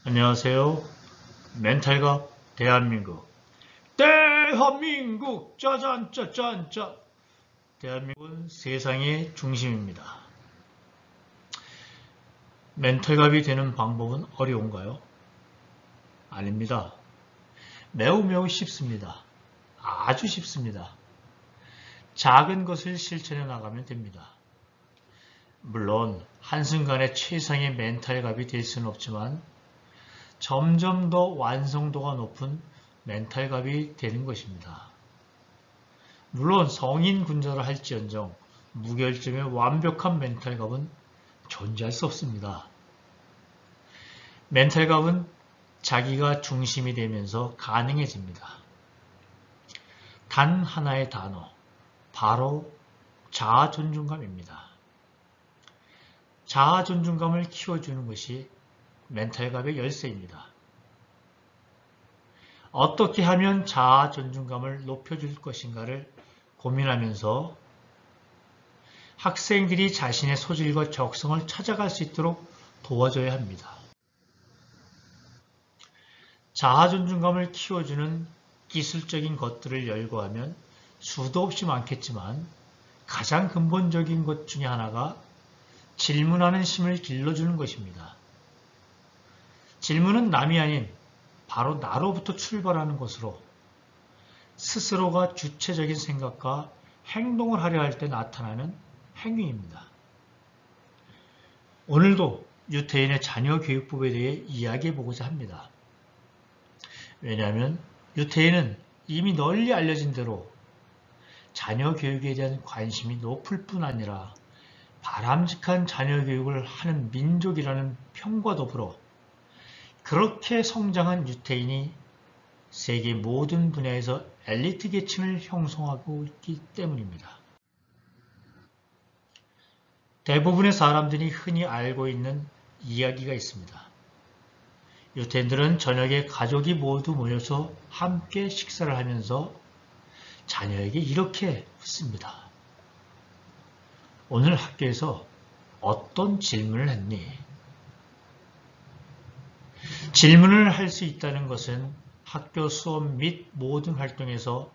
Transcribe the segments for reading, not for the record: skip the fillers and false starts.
안녕하세요. 멘탈갑 대한민국. 대한민국 짜잔짜잔짜. 대한민국은 세상의 중심입니다. 멘탈갑이 되는 방법은 어려운가요? 아닙니다. 매우 쉽습니다. 아주 쉽습니다. 작은 것을 실천해 나가면 됩니다. 물론 한순간에 최상의 멘탈갑이 될 수는 없지만 점점 더 완성도가 높은 멘탈갑이 되는 것입니다. 물론 성인 군자를 할지언정 무결점의 완벽한 멘탈갑은 존재할 수 없습니다. 멘탈갑은 자기가 중심이 되면서 가능해집니다. 단 하나의 단어, 바로 자아존중감입니다. 자아존중감을 키워주는 것이 멘탈갑의 열쇠입니다. 어떻게 하면 자아존중감을 높여줄 것인가를 고민하면서 학생들이 자신의 소질과 적성을 찾아갈 수 있도록 도와줘야 합니다. 자아존중감을 키워주는 기술적인 것들을 열거하면 수도 없이 많겠지만 가장 근본적인 것 중에 하나가 질문하는 힘을 길러주는 것입니다. 질문은 남이 아닌 바로 나로부터 출발하는 것으로 스스로가 주체적인 생각과 행동을 하려 할 때 나타나는 행위입니다. 오늘도 유태인의 자녀교육법에 대해 이야기해 보고자 합니다. 왜냐하면 유태인은 이미 널리 알려진 대로 자녀교육에 대한 관심이 높을 뿐 아니라 바람직한 자녀교육을 하는 민족이라는 평과 더불어 그렇게 성장한 유태인이 세계 모든 분야에서 엘리트 계층을 형성하고 있기 때문입니다. 대부분의 사람들이 흔히 알고 있는 이야기가 있습니다. 유태인들은 저녁에 가족이 모두 모여서 함께 식사를 하면서 자녀에게 이렇게 묻습니다. 오늘 학교에서 어떤 질문을 했니? 질문을 할 수 있다는 것은 학교 수업 및 모든 활동에서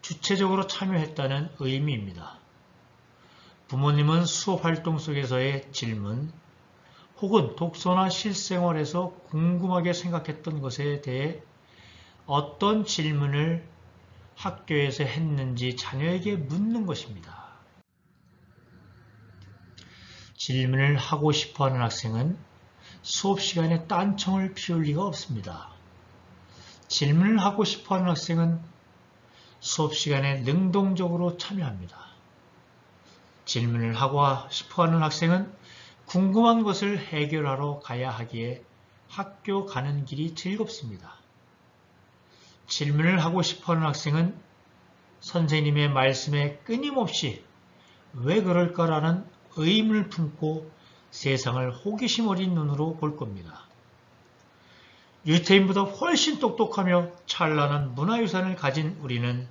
주체적으로 참여했다는 의미입니다. 부모님은 수업 활동 속에서의 질문 혹은 독서나 실생활에서 궁금하게 생각했던 것에 대해 어떤 질문을 학교에서 했는지 자녀에게 묻는 것입니다. 질문을 하고 싶어하는 학생은 수업 시간에 딴청을 피울 리가 없습니다. 질문을 하고 싶어하는 학생은 수업 시간에 능동적으로 참여합니다. 질문을 하고 싶어하는 학생은 궁금한 것을 해결하러 가야 하기에 학교 가는 길이 즐겁습니다. 질문을 하고 싶어하는 학생은 선생님의 말씀에 끊임없이 왜 그럴까라는 의문을 품고 세상을 호기심 어린 눈으로 볼 겁니다. 유태인보다 훨씬 똑똑하며 찬란한 문화유산을 가진 우리는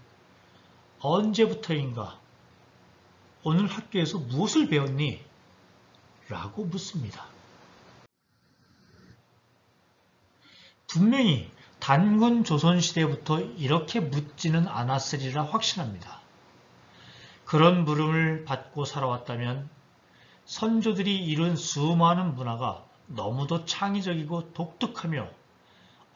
언제부터인가 오늘 학교에서 무엇을 배웠니? 라고 묻습니다. 분명히 단군 조선시대부터 이렇게 묻지는 않았으리라 확신합니다. 그런 물음을 받고 살아왔다면 선조들이 이룬 수많은 문화가 너무도 창의적이고 독특하며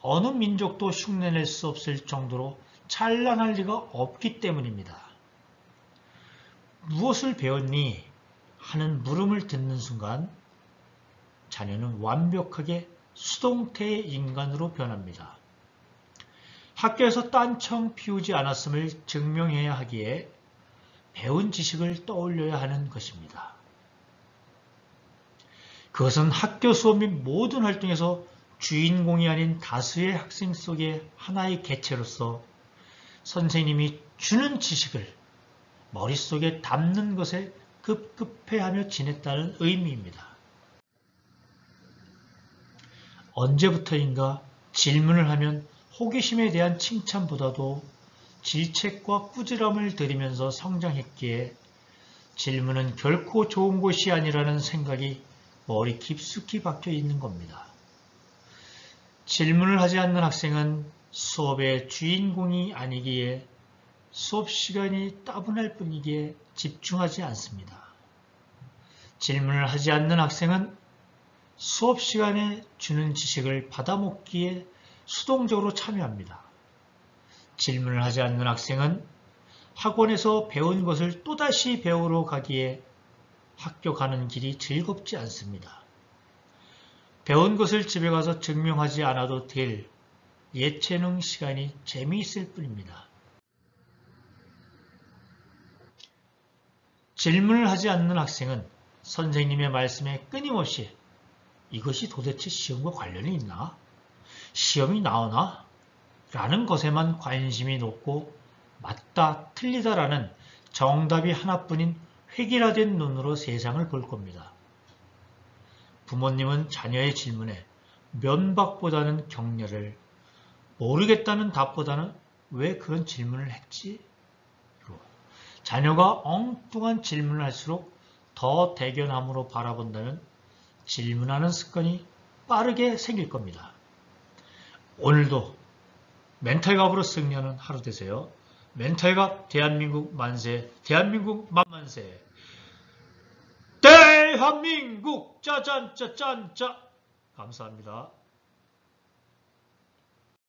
어느 민족도 흉내낼 수 없을 정도로 찬란할 리가 없기 때문입니다. 무엇을 배웠니? 하는 물음을 듣는 순간 자녀는 완벽하게 수동태의 인간으로 변합니다. 학교에서 딴청 피우지 않았음을 증명해야 하기에 배운 지식을 떠올려야 하는 것입니다. 그것은 학교 수업 및 모든 활동에서 주인공이 아닌 다수의 학생 속의 하나의 개체로서 선생님이 주는 지식을 머릿속에 담는 것에 급급해하며 지냈다는 의미입니다. 언제부터인가 질문을 하면 호기심에 대한 칭찬보다도 질책과 꾸지람을 들이면서 성장했기에 질문은 결코 좋은 것이 아니라는 생각이 머리 깊숙이 박혀 있는 겁니다. 질문을 하지 않는 학생은 수업의 주인공이 아니기에 수업 시간이 따분할 뿐이기에 집중하지 않습니다. 질문을 하지 않는 학생은 수업 시간에 주는 지식을 받아먹기에 수동적으로 참여합니다. 질문을 하지 않는 학생은 학원에서 배운 것을 또다시 배우러 가기에 학교 가는 길이 즐겁지 않습니다. 배운 것을 집에 가서 증명하지 않아도 될 예체능 시간이 재미있을 뿐입니다. 질문을 하지 않는 학생은 선생님의 말씀에 끊임없이 이것이 도대체 시험과 관련이 있나? 시험이 나오나? 라는 것에만 관심이 높고 맞다, 틀리다라는 정답이 하나뿐인 획일화된 눈으로 세상을 볼 겁니다. 부모님은 자녀의 질문에 면박보다는 격려를, 모르겠다는 답보다는 왜 그런 질문을 했지? 자녀가 엉뚱한 질문을 할수록 더 대견함으로 바라본다면 질문하는 습관이 빠르게 생길 겁니다. 오늘도 멘탈갑으로 승리하는 하루 되세요. 멘탈갑 대한민국 만세, 대한민국 만만세. 대한민국 짜잔짜짠짜. 감사합니다.